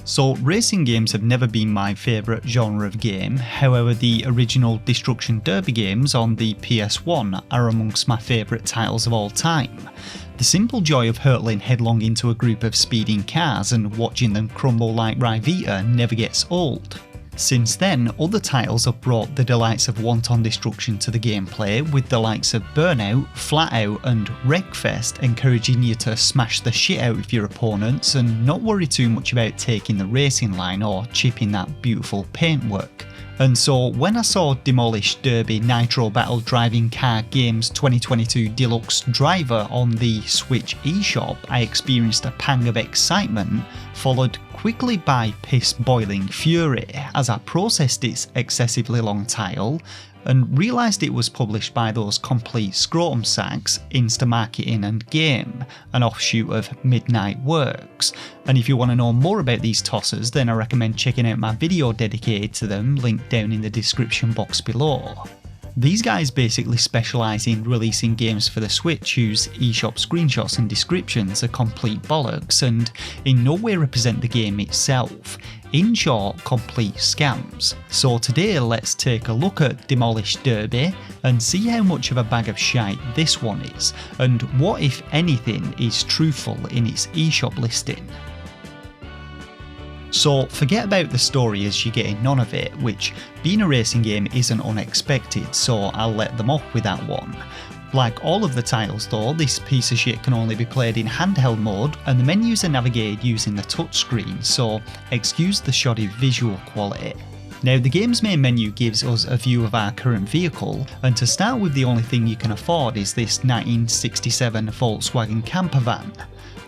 So racing games have never been my favourite genre of game, however the original Destruction Derby games on the PS1 are amongst my favourite titles of all time. The simple joy of hurtling headlong into a group of speeding cars and watching them crumble like Ryvita never gets old. Since then, other titles have brought the delights of wanton destruction to the gameplay, with the likes of Burnout, Flatout and Wreckfest encouraging you to smash the shit out of your opponents and not worry too much about taking the racing line or chipping that beautiful paintwork. And so when I saw Demolish Derby Nitro-Battle Driving Car Games 2022 Deluxe Driver on the Switch eShop, I experienced a pang of excitement, followed quickly by piss-boiling fury as I processed its excessively long title and realised it was published by those complete scrotum sacks Instamarketing and Game, an offshoot of Midnight Works. And if you want to know more about these tossers, then I recommend checking out my video dedicated to them, linked down in the description box below. These guys basically specialise in releasing games for the Switch whose eShop screenshots and descriptions are complete bollocks and in no way represent the game itself. In short, complete scams. So today let's take a look at Demolish Derby and see how much of a bag of shite this one is, and what if anything is truthful in its eShop listing. So forget about the story as you're getting none of it, which being a racing game isn't unexpected, so I'll let them off with that one. Like all of the titles though, this piece of shit can only be played in handheld mode and the menus are navigated using the touchscreen, so excuse the shoddy visual quality. Now the game's main menu gives us a view of our current vehicle, and to start with the only thing you can afford is this 1967 Volkswagen camper van.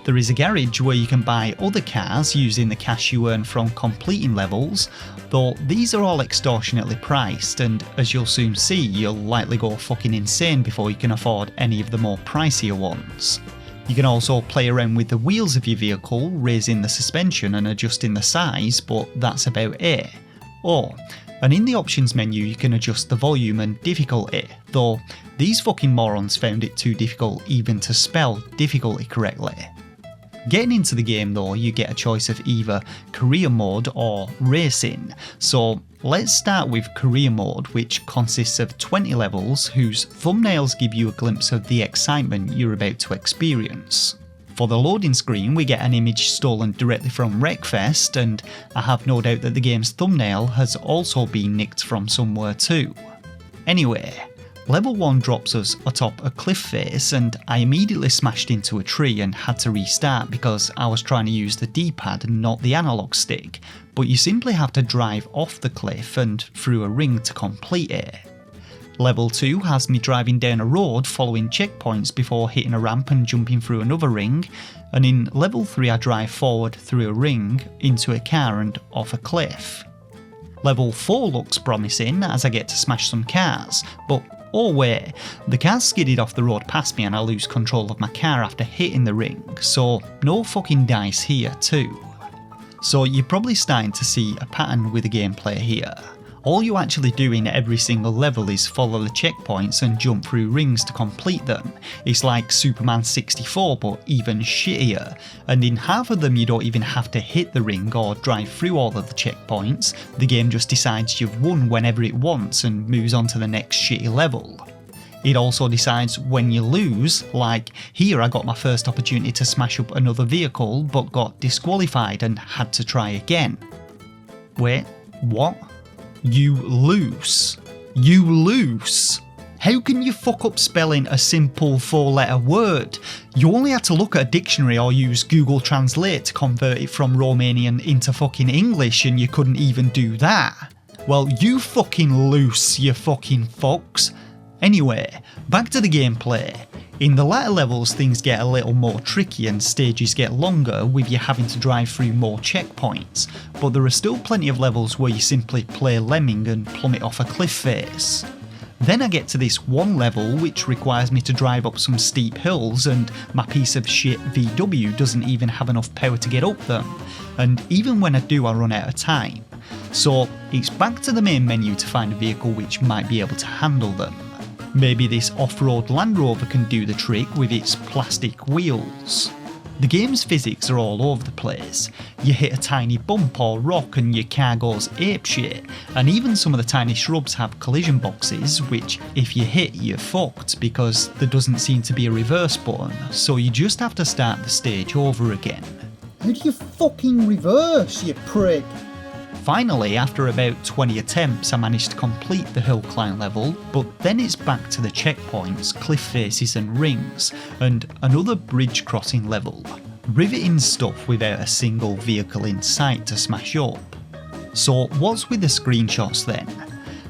There is a garage where you can buy other cars using the cash you earn from completing levels, though these are all extortionately priced and as you'll soon see you'll likely go fucking insane before you can afford any of the more pricier ones. You can also play around with the wheels of your vehicle, raising the suspension and adjusting the size, but that's about it. Oh, and in the options menu you can adjust the volume and difficulty, though these fucking morons found it too difficult even to spell difficulty correctly. Getting into the game though, you get a choice of either career mode or racing, so let's start with career mode, which consists of 20 levels whose thumbnails give you a glimpse of the excitement you're about to experience. For the loading screen we get an image stolen directly from Wreckfest, and I have no doubt that the game's thumbnail has also been nicked from somewhere too. Anyway, Level 1 drops us atop a cliff face and I immediately smashed into a tree and had to restart because I was trying to use the D-pad and not the analog stick, but you simply have to drive off the cliff and through a ring to complete it. Level 2 has me driving down a road following checkpoints before hitting a ramp and jumping through another ring, and in Level 3 I drive forward through a ring, into a car and off a cliff. Level 4 looks promising as I get to smash some cars, but oh wait, the car skidded off the road past me and I lose control of my car after hitting the ring, so no fucking dice here too. So you're probably starting to see a pattern with the gameplay here. All you actually do in every single level is follow the checkpoints and jump through rings to complete them. It's like Superman 64 but even shittier, and in half of them you don't even have to hit the ring or drive through all of the checkpoints, the game just decides you've won whenever it wants and moves on to the next shitty level. It also decides when you lose, like here I got my first opportunity to smash up another vehicle but got disqualified and had to try again. Wait, what? You lose. You lose. How can you fuck up spelling a simple 4-letter word? You only had to look at a dictionary or use Google Translate to convert it from Romanian into fucking English and you couldn't even do that. Well, you fucking loose, you fucking fucks. Anyway, back to the gameplay. In the latter levels things get a little more tricky and stages get longer with you having to drive through more checkpoints, but there are still plenty of levels where you simply play lemming and plummet off a cliff face. Then I get to this one level which requires me to drive up some steep hills and my piece of shit VW doesn't even have enough power to get up them, and even when I do I run out of time. So it's back to the main menu to find a vehicle which might be able to handle them. Maybe this off-road Land Rover can do the trick with its plastic wheels. The game's physics are all over the place. You hit a tiny bump or rock and your car goes apeshit, and even some of the tiny shrubs have collision boxes, which if you hit you're fucked because there doesn't seem to be a reverse button, so you just have to start the stage over again. How do you fucking reverse, you prick? Finally, after about 20 attempts, I managed to complete the hill climb level, but then it's back to the checkpoints, cliff faces and rings, and another bridge crossing level. Riveting stuff without a single vehicle in sight to smash up. So what's with the screenshots then?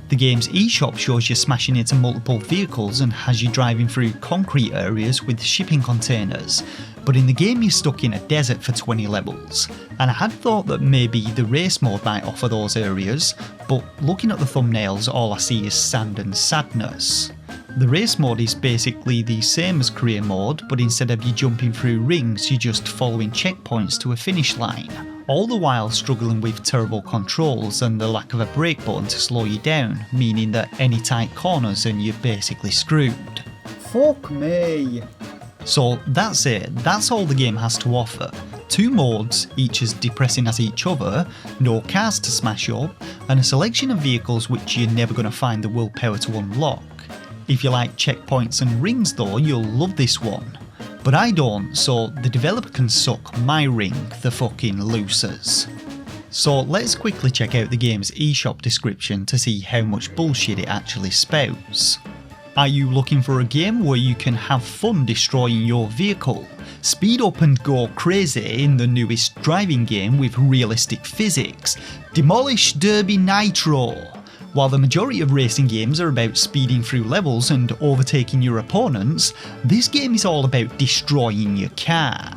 The game's eShop shows you smashing into multiple vehicles and has you driving through concrete areas with shipping containers, but in the game you're stuck in a desert for 20 levels, and I had thought that maybe the race mode might offer those areas, but looking at the thumbnails all I see is sand and sadness. The race mode is basically the same as career mode, but instead of you jumping through rings you're just following checkpoints to a finish line, all the while struggling with terrible controls and the lack of a brake button to slow you down, meaning that any tight corners and you're basically screwed. Fuck me. So that's it, that's all the game has to offer. 2 modes, each as depressing as each other, no cars to smash up, and a selection of vehicles which you're never going to find the willpower to unlock. If you like checkpoints and rings though, you'll love this one. But I don't, so the developer can suck my ring, the fucking losers. So let's quickly check out the game's eShop description to see how much bullshit it actually spouts. Are you looking for a game where you can have fun destroying your vehicle? Speed up and go crazy in the newest driving game with realistic physics, Demolish Derby Nitro. While the majority of racing games are about speeding through levels and overtaking your opponents, this game is all about destroying your car.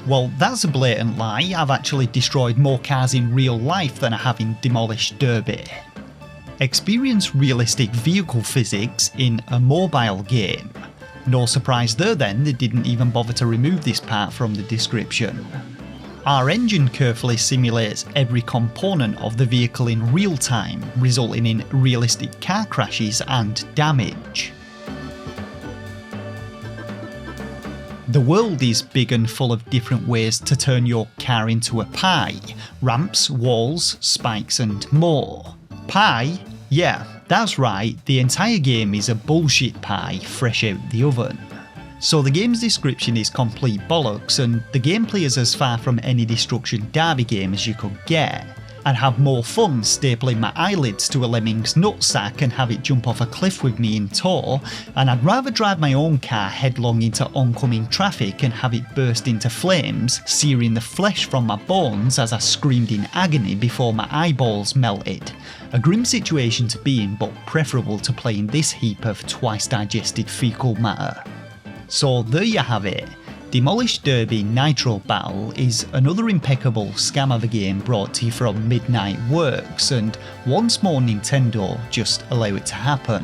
Well, that's a blatant lie. I've actually destroyed more cars in real life than I have in Demolish Derby. Experience realistic vehicle physics in a mobile game. No surprise there then, they didn't even bother to remove this part from the description. Our engine carefully simulates every component of the vehicle in real time, resulting in realistic car crashes and damage. The world is big and full of different ways to turn your car into a pie. Ramps, walls, spikes and more. Pie? Yeah, that's right, the entire game is a bullshit pie fresh out the oven. So the game's description is complete bollocks, and the gameplay is as far from any Destruction Derby game as you could get. I'd have more fun stapling my eyelids to a lemming's nutsack and have it jump off a cliff with me in tow, and I'd rather drive my own car headlong into oncoming traffic and have it burst into flames, searing the flesh from my bones as I screamed in agony before my eyeballs melted. A grim situation to be in, but preferable to playing this heap of twice digested fecal matter. So there you have it. Demolish Derby Nitro-Battle is another impeccable scam of a game brought to you from Midnight Works, and once more Nintendo, just allow it to happen.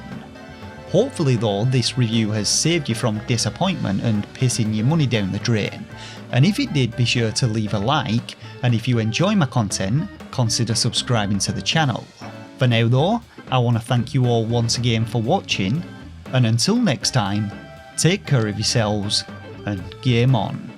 Hopefully though, this review has saved you from disappointment and pissing your money down the drain, and if it did, be sure to leave a like, and if you enjoy my content, consider subscribing to the channel. For now though, I want to thank you all once again for watching, and until next time, take care of yourselves, and game on.